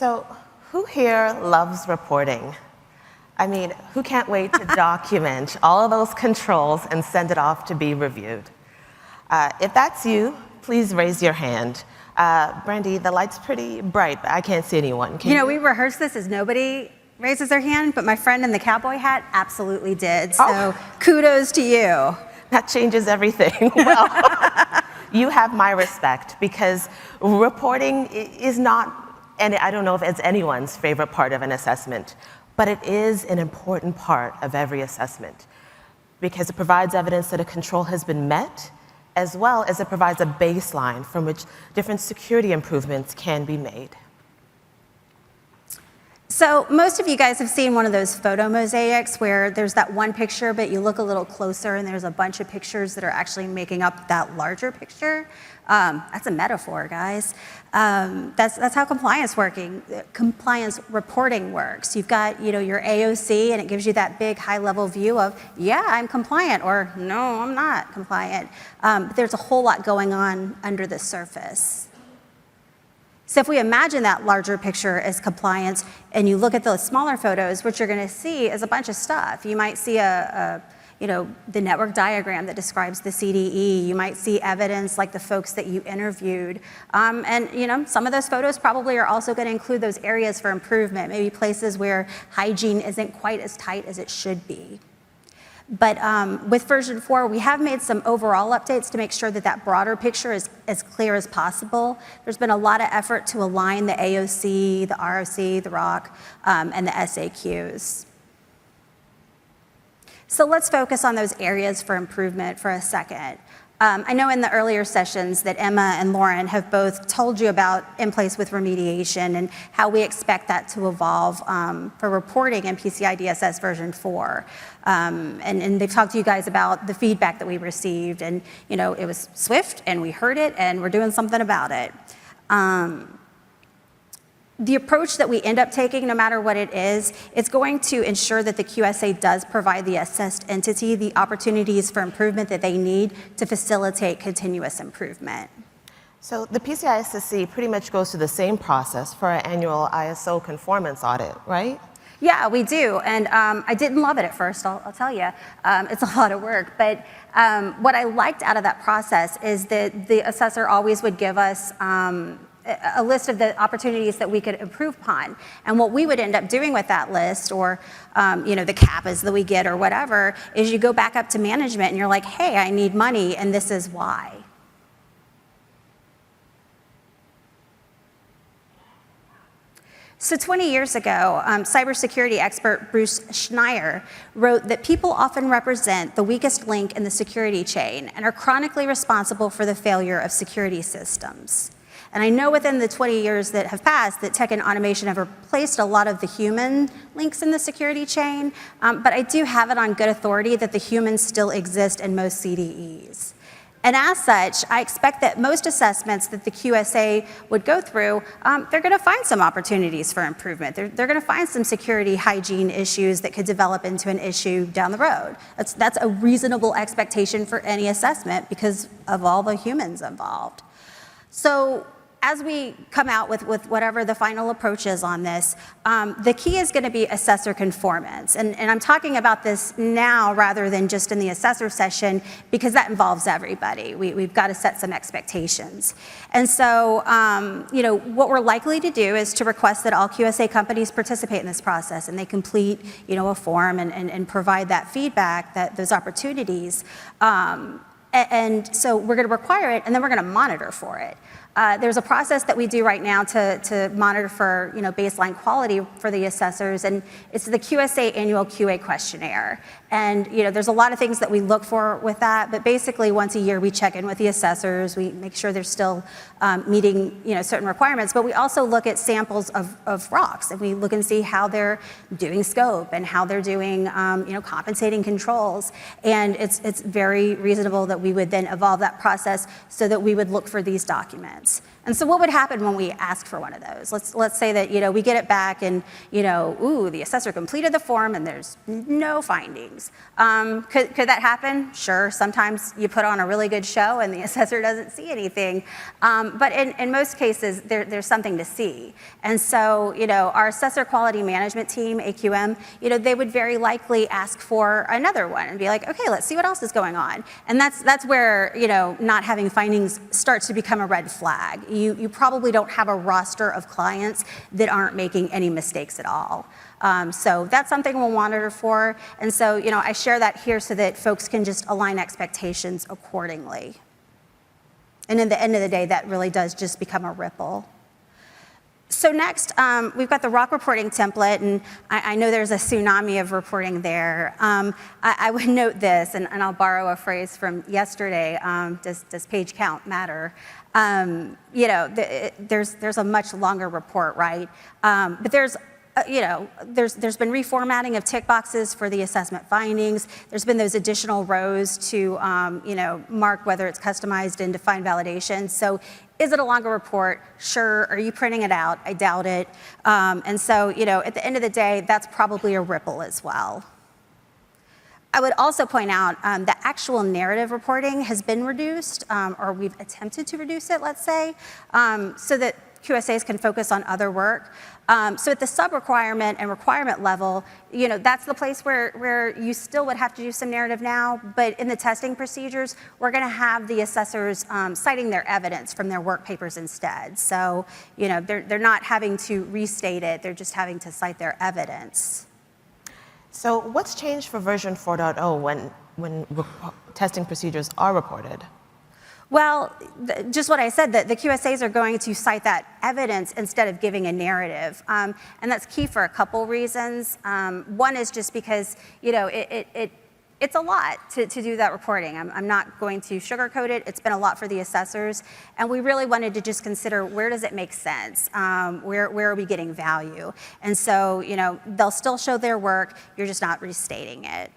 So, who here loves reporting? I mean, who can't wait to document all of those controls and send it off to be reviewed? If that's you, please raise your hand. Brandy, the light's pretty bright, but I can't see anyone. Can you? We rehearsed this as nobody raises their hand, but my friend in the cowboy hat absolutely did. So kudos to you. That changes everything. Well, you have my respect, because reporting is not, and I don't know if it's anyone's favorite part of an assessment, but it is an important part of every assessment, because it provides evidence that a control has been met, as well as it provides a baseline from which different security improvements can be made. So most of you guys have seen one of those photo mosaics where there's that one picture, but you look a little closer and there's a bunch of pictures that are actually making up that larger picture. That's a metaphor, guys. That's how compliance reporting works. You've got your AOC, and it gives you that big high-level view of, yeah, I'm compliant, or no, I'm not compliant. But there's a whole lot going on under the surface. So if we imagine that larger picture as compliance, and you look at those smaller photos, what you're going to see is a bunch of stuff. You might see the network diagram that describes the CDE. You might see evidence like the folks that you interviewed. And some of those photos probably are also going to include those areas for improvement, maybe places where hygiene isn't quite as tight as it should be. But with version 4, we have made some overall updates to make sure that that broader picture is as clear as possible. There's been a lot of effort to align the AOC, the ROC, the ROC, and the SAQs. So let's focus on those areas for improvement for a second. I know in the earlier sessions that Emma and Lauren have both told you about in place with remediation and how we expect that to evolve for reporting in PCI DSS version 4. And they've talked to you guys about the feedback that we received, and it was swift, and we heard it, and we're doing something about it. The approach that we end up taking, no matter what it is, it's going to ensure that the QSA does provide the assessed entity the opportunities for improvement that they need to facilitate continuous improvement. So the PCI SSC pretty much goes through the same process for our annual ISO conformance audit, right? Yeah, we do, and I didn't love it at first, I'll tell you. It's a lot of work, but what I liked out of that process is that the assessor always would give us a list of the opportunities that we could improve upon. And what we would end up doing with that list, or the CAPAs that we get or whatever, is you go back up to management and you're like, hey, I need money, and this is why. So 20 years ago, cybersecurity expert Bruce Schneier wrote that people often represent the weakest link in the security chain and are chronically responsible for the failure of security systems. And I know within the 20 years that have passed that tech and automation have replaced a lot of the human links in the security chain, but I do have it on good authority that the humans still exist in most CDEs. And as such, I expect that most assessments that the QSA would go through, they're going to find some opportunities for improvement. They're going to find some security hygiene issues that could develop into an issue down the road. That's a reasonable expectation for any assessment because of all the humans involved. So as we come out with whatever the final approach is on this, the key is going to be assessor conformance. And I'm talking about this now rather than just in the assessor session, because that involves everybody. We've got to set some expectations. And so, what we're likely to do is to request that all QSA companies participate in this process, and they complete, a form and provide that feedback, those opportunities. And so we're going to require it, and then we're going to monitor for it. There's a process that we do right now to monitor for baseline quality for the assessors, and it's the QSA annual QA questionnaire. And there's a lot of things that we look for with that, but basically once a year we check in with the assessors, we make sure they're still meeting certain requirements, but we also look at samples of rocks, and we look and see how they're doing scope and how they're doing compensating controls. And it's very reasonable that we would then evolve that process so that we would look for these documents. And so what would happen when we ask for one of those? Let's say that, we get it back and, ooh, the assessor completed the form and there's no findings. Could that happen? Sure, sometimes you put on a really good show and the assessor doesn't see anything. But in most cases, there's something to see. And so, our assessor quality management team, AQM, they would very likely ask for another one and be like, okay, let's see what else is going on. And that's where, not having findings starts to become a red flag. You probably don't have a roster of clients that aren't making any mistakes at all. So that's something we'll monitor for. And so, I share that here so that folks can just align expectations accordingly. And in the end of the day, that really does just become a ripple. So next, we've got the ROC reporting template, and I know there's a tsunami of reporting there. I would note this, and I'll borrow a phrase from yesterday, does page count matter? There's a much longer report, right? But there's been reformatting of tick boxes for the assessment findings. There's been those additional rows to, mark whether it's customized and defined validation. So is it a longer report? Sure. Are you printing it out? I doubt it. And so, at the end of the day, that's probably a ripple as well. I would also point out the actual narrative reporting has been reduced, or we've attempted to reduce it, let's say, so that QSAs can focus on other work. So at the sub-requirement and requirement level, that's the place where you still would have to do some narrative now, but in the testing procedures, we're gonna have the assessors citing their evidence from their work papers instead. So, they're not having to restate it, they're just having to cite their evidence. So what's changed for version 4.0 when testing procedures are reported? Well, just what I said, that the QSAs are going to cite that evidence instead of giving a narrative. And that's key for a couple reasons. One is just because, it's a lot to do that reporting. I'm not going to sugarcoat it. It's been a lot for the assessors. And we really wanted to just consider, where does it make sense? Where are we getting value? And so, they'll still show their work. You're just not restating it.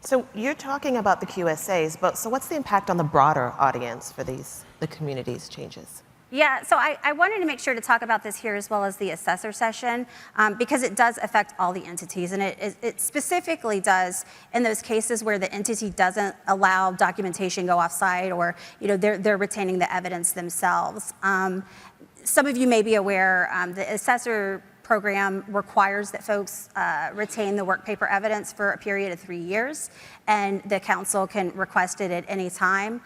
So you're talking about the QSAs, but so what's the impact on the broader audience for the community's changes? Yeah, so I wanted to make sure to talk about this here as well as the assessor session, because it does affect all the entities, and it specifically does in those cases where the entity doesn't allow documentation go off-site, or they're retaining the evidence themselves. Some of you may be aware the assessor program requires that folks retain the work paper evidence for a period of 3 years, and the council can request it at any time.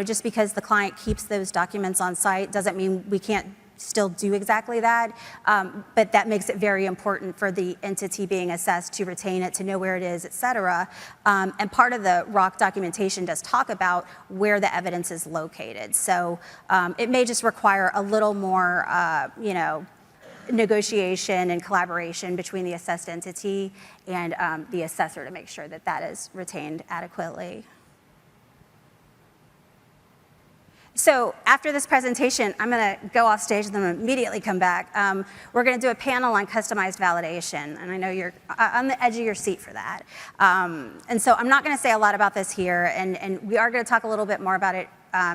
Just because the client keeps those documents on site doesn't mean we can't still do exactly that, but that makes it very important for the entity being assessed to retain it, to know where it is, et cetera. And part of the ROC documentation does talk about where the evidence is located. So it may just require a little more, negotiation and collaboration between the assessed entity and the assessor to make sure that that is retained adequately. So after this presentation, I'm going to go off stage and then immediately come back. We're going to do a panel on customized validation, and I know you're on the edge of your seat for that. And so I'm not going to say a lot about this here, and we are going to talk a little bit more about it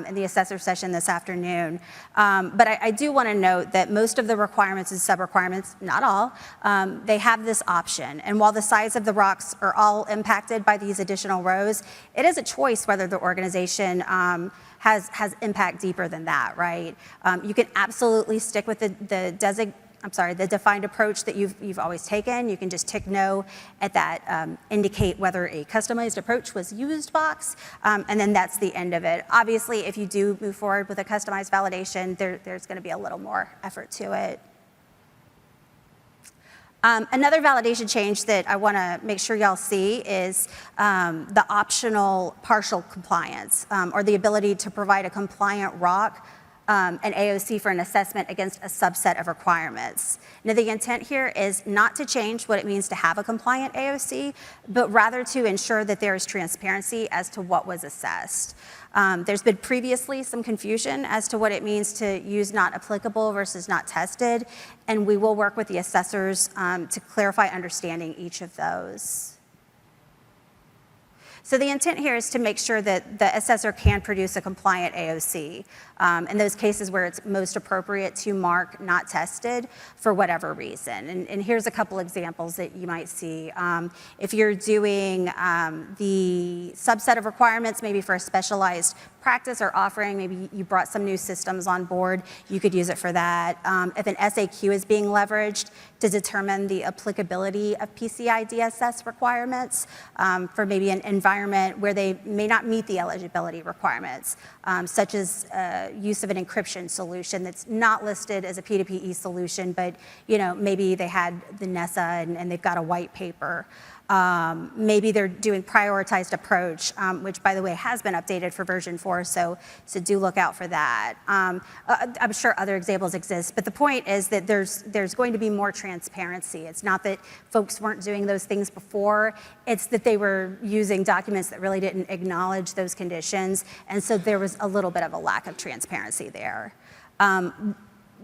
in the assessor session this afternoon. But I do want to note that most of the requirements and sub-requirements, not all, they have this option. And while the size of the ROCs are all impacted by these additional rows, it is a choice whether the organization has impact deeper than that, right? You can absolutely stick with the defined approach that you've always taken. You can just tick no at that indicate whether a customized approach was used box, and then that's the end of it. Obviously, if you do move forward with a customized validation, there's going to be a little more effort to it. Another validation change that I want to make sure y'all see is the optional partial compliance, or the ability to provide a compliant ROC an AOC for an assessment against a subset of requirements. Now, the intent here is not to change what it means to have a compliant AOC, but rather to ensure that there is transparency as to what was assessed. There's been previously some confusion as to what it means to use not applicable versus not tested, and we will work with the assessors to clarify understanding each of those. So the intent here is to make sure that the assessor can produce a compliant AOC in those cases where it's most appropriate to mark not tested for whatever reason. And here's a couple examples that you might see. If you're doing the subset of requirements, maybe for a specialized practice or offering, maybe you brought some new systems on board, you could use it for that. If an SAQ is being leveraged to determine the applicability of PCI DSS requirements for maybe an environment where they may not meet the eligibility requirements, such as use of an encryption solution that's not listed as a P2PE solution, but maybe they had the NESA and they've got a white paper. Maybe they're doing prioritized approach, which, by the way, has been updated for version 4, so do look out for that. I'm sure other examples exist, but the point is that there's going to be more transparency. It's not that folks weren't doing those things before, it's that they were using documents that really didn't acknowledge those conditions, and so there was a little bit of a lack of transparency there.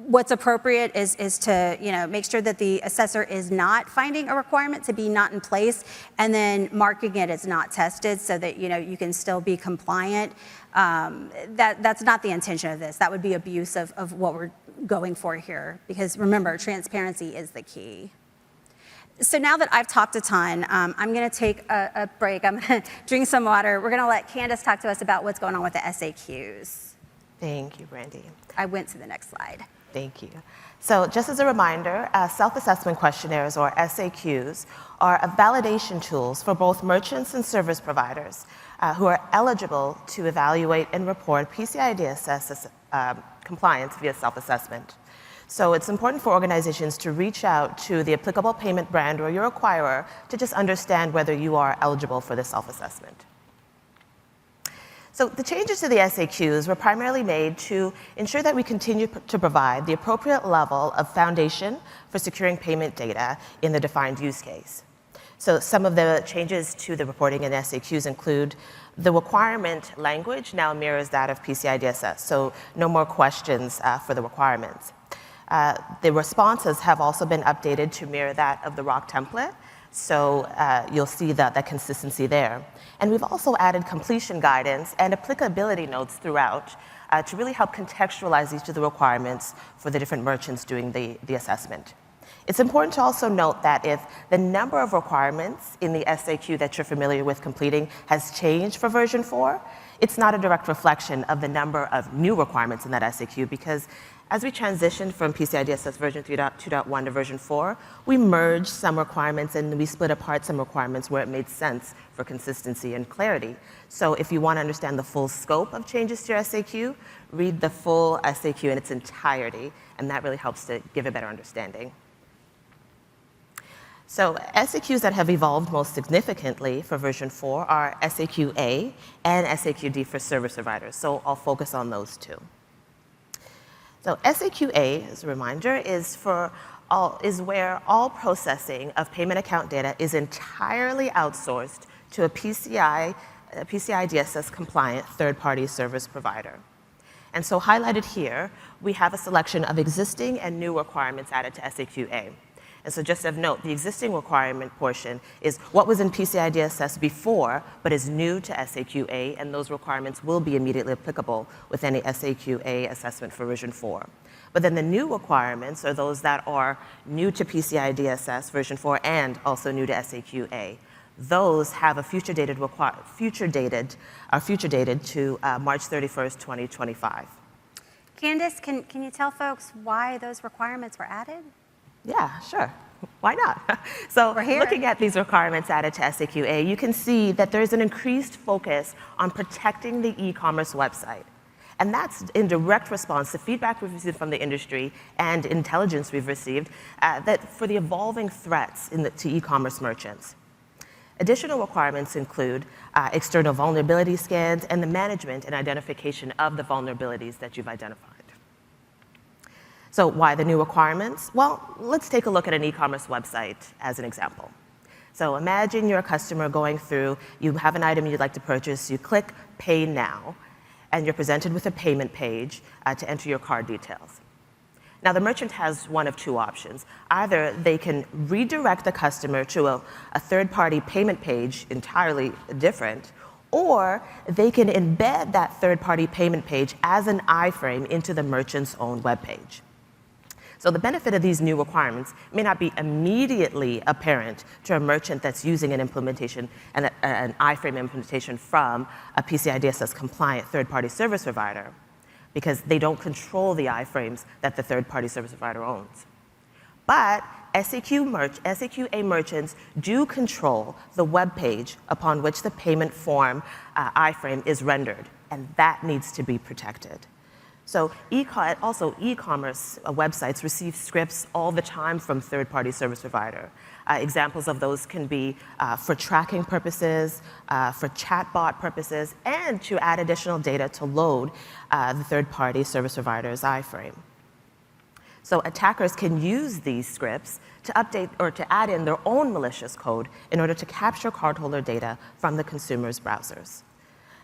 What's appropriate is to make sure that the assessor is not finding a requirement to be not in place and then marking it as not tested so that you can still be compliant. That's not the intention of this. That would be abuse of what we're going for here, because remember, transparency is the key. So now that I've talked a ton, I'm going to take a break. I'm going to drink some water. We're going to let Kandyce talk to us about what's going on with the SAQs. Thank you, Brandy. I went to the next slide. Thank you. So just as a reminder, self-assessment questionnaires, or SAQs, are validation tools for both merchants and service providers who are eligible to evaluate and report PCI DSS compliance via self-assessment. So it's important for organizations to reach out to the applicable payment brand or your acquirer to just understand whether you are eligible for the self-assessment. So the changes to the SAQs were primarily made to ensure that we continue to provide the appropriate level of foundation for securing payment data in the defined use case. So some of the changes to the reporting in SAQs include the requirement language now mirrors that of PCI DSS, so no more questions for the requirements. The responses have also been updated to mirror that of the ROC template, so you'll see that consistency there. And we've also added completion guidance and applicability notes throughout to really help contextualize each of the requirements for the different merchants doing the assessment. It's important to also note that if the number of requirements in the SAQ that you're familiar with completing has changed for version 4, it's not a direct reflection of the number of new requirements in that SAQ, because as we transitioned from PCI DSS version 3.2.1 to version 4, we merged some requirements and we split apart some requirements where it made sense for consistency and clarity. So if you want to understand the full scope of changes to your SAQ, read the full SAQ in its entirety, and that really helps to give a better understanding. So SAQs that have evolved most significantly for version 4 are SAQ-A and SAQ-D for service providers, so I'll focus on those two. So SAQ-A, as a reminder, is where all processing of payment account data is entirely outsourced to a PCI DSS compliant third-party service provider. And so highlighted here, we have a selection of existing and new requirements added to SAQ-A. And so just of note, the existing requirement portion is what was in PCI DSS before, but is new to SAQ-A, and those requirements will be immediately applicable with any SAQ-A assessment for version 4. But then the new requirements are those that are new to PCI DSS version 4 and also new to SAQ-A. Those have a future dated to March 31st, 2025. Kandyce, can you tell folks why those requirements were added? Yeah, sure. Why not? So looking at these requirements added to SAQ-A, you can see that there's an increased focus on protecting the e-commerce website. And that's in direct response to feedback we've received from the industry and intelligence we've received that for the evolving threats to e-commerce merchants. Additional requirements include external vulnerability scans and the management and identification of the vulnerabilities that you've identified. So why the new requirements? Well, let's take a look at an e-commerce website as an example. So imagine you're a customer going through, you have an item you'd like to purchase, you click Pay Now, and you're presented with a payment page to enter your card details. Now, the merchant has one of two options. Either they can redirect the customer to a third-party payment page entirely different, or they can embed that third-party payment page as an iframe into the merchant's own web page. So the benefit of these new requirements may not be immediately apparent to a merchant that's using an implementation, an iframe implementation from a PCI DSS compliant third-party service provider, because they don't control the iframes that the third-party service provider owns. But SAQA merchants do control the web page upon which the payment form iframe is rendered, and that needs to be protected. So also e-commerce websites receive scripts all the time from third-party service provider. Examples of those can be for tracking purposes, for chatbot purposes, and to add additional data to load the third-party service provider's iframe. So attackers can use these scripts to update or to add in their own malicious code in order to capture cardholder data from the consumer's browsers.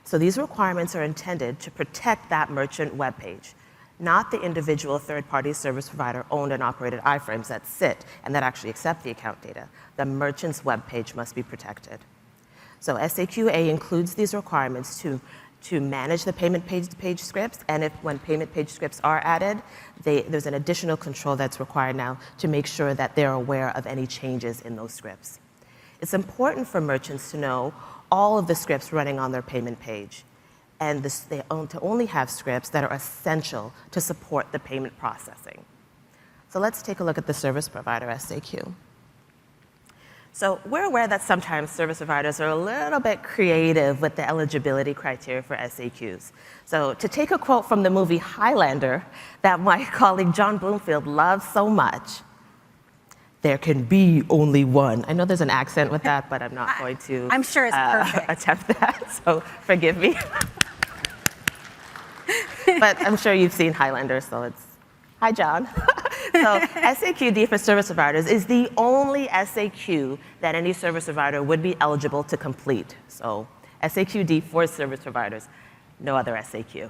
So these requirements are intended to protect that merchant web page, not the individual third-party service provider owned and operated iframes that sit and that actually accept the account data. The merchant's web page must be protected. So SAQA includes these requirements to manage the payment page scripts, and when payment page scripts are added, there's an additional control that's required now to make sure that they're aware of any changes in those scripts. It's important for merchants to know all of the scripts running on their payment page, and they only have scripts that are essential to support the payment processing. So let's take a look at the service provider SAQ. So we're aware that sometimes service providers are a little bit creative with the eligibility criteria for SAQs. So to take a quote from the movie Highlander that my colleague John Bloomfield loves so much, there can be only one. I know there's an accent with that, but I'm not going to I'm sure it's perfect. Attempt that, so forgive me. But I'm sure you've seen Highlander, so it's, hi, John. So SAQD for service providers is the only SAQ that any service provider would be eligible to complete. So SAQD for service providers, no other SAQ.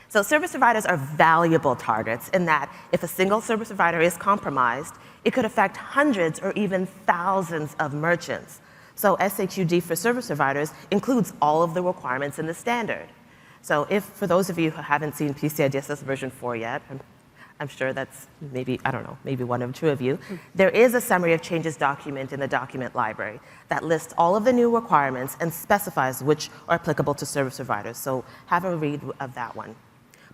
So service providers are valuable targets in that if a single service provider is compromised, it could affect hundreds or even thousands of merchants. So SAQD for service providers includes all of the requirements in the standard. So if, for those of you who haven't seen PCI DSS version 4 yet, I'm sure that's maybe, I don't know, maybe one or two of you, there is a summary of changes document in the document library that lists all of the new requirements and specifies which are applicable to service providers. So have a read of that one.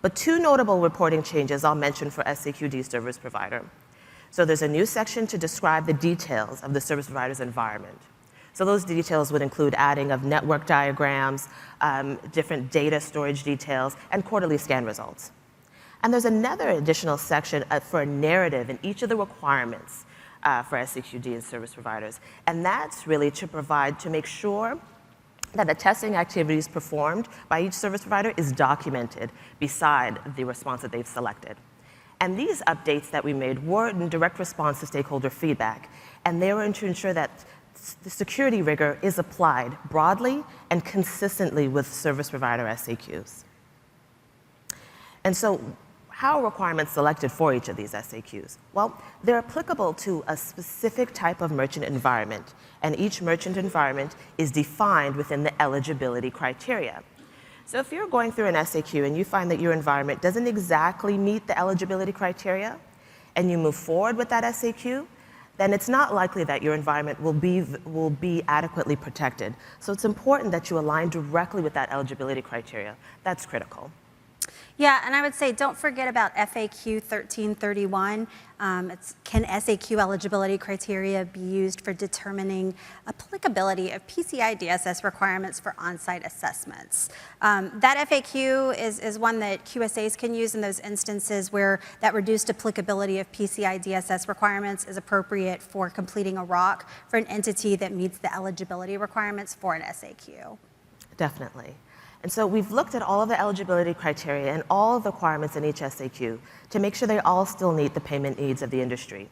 But two notable reporting changes I'll mention for SAQD service provider. So there's a new section to describe the details of the service provider's environment. So those details would include adding of network diagrams, different data storage details, and quarterly scan results. And there's another additional section for a narrative in each of the requirements for SAQD and service providers. And that's really to make sure that the testing activities performed by each service provider is documented beside the response that they've selected. And these updates that we made were in direct response to stakeholder feedback, and they were to ensure that the security rigor is applied broadly and consistently with service provider SAQs. And so, how are requirements selected for each of these SAQs? Well, they're applicable to a specific type of merchant environment, and each merchant environment is defined within the eligibility criteria. So if you're going through an SAQ and you find that your environment doesn't exactly meet the eligibility criteria, and you move forward with that SAQ, then it's not likely that your environment will be adequately protected. So it's important that you align directly with that eligibility criteria. That's critical. Yeah, and I would say don't forget about FAQ 1331. Can SAQ eligibility criteria be used for determining applicability of PCI DSS requirements for on-site assessments? That FAQ is one that QSAs can use in those instances where that reduced applicability of PCI DSS requirements is appropriate for completing a ROC for an entity that meets the eligibility requirements for an SAQ. Definitely. And so we've looked at all of the eligibility criteria and all of the requirements in each SAQ to make sure they all still meet the payment needs of the industry.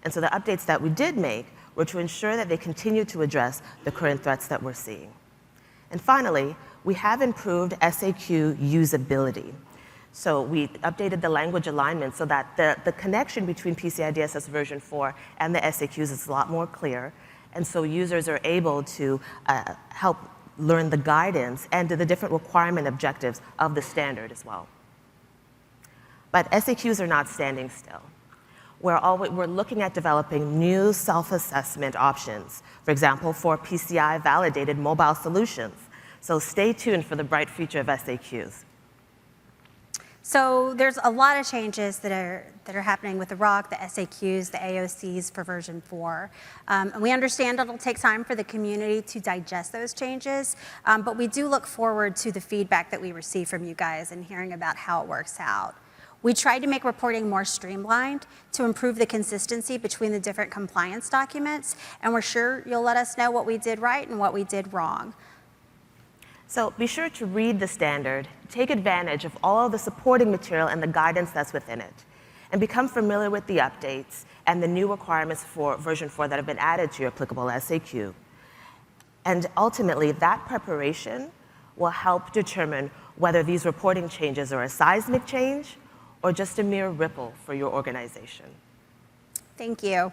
And so the updates that we did make were to ensure that they continue to address the current threats that we're seeing. And finally, we have improved SAQ usability. So we updated the language alignment so that the connection between PCI DSS version 4 and the SAQs is a lot more clear. And so users are able to help learn the guidance and the different requirement objectives of the standard as well. But SAQs are not standing still. We're looking at developing new self-assessment options, for example, for PCI validated mobile solutions. So stay tuned for the bright future of SAQs. So there's a lot of changes that are happening with the ROC, the SAQs, the AOCs for version 4. And we understand it'll take time for the community to digest those changes, but we do look forward to the feedback that we receive from you guys and hearing about how it works out. We tried to make reporting more streamlined to improve the consistency between the different compliance documents, and we're sure you'll let us know what we did right and what we did wrong. So be sure to read the standard, take advantage of all of the supporting material and the guidance that's within it, and become familiar with the updates and the new requirements for version 4 that have been added to your applicable SAQ. And ultimately, that preparation will help determine whether these reporting changes are a seismic change or just a mere ripple for your organization. Thank you.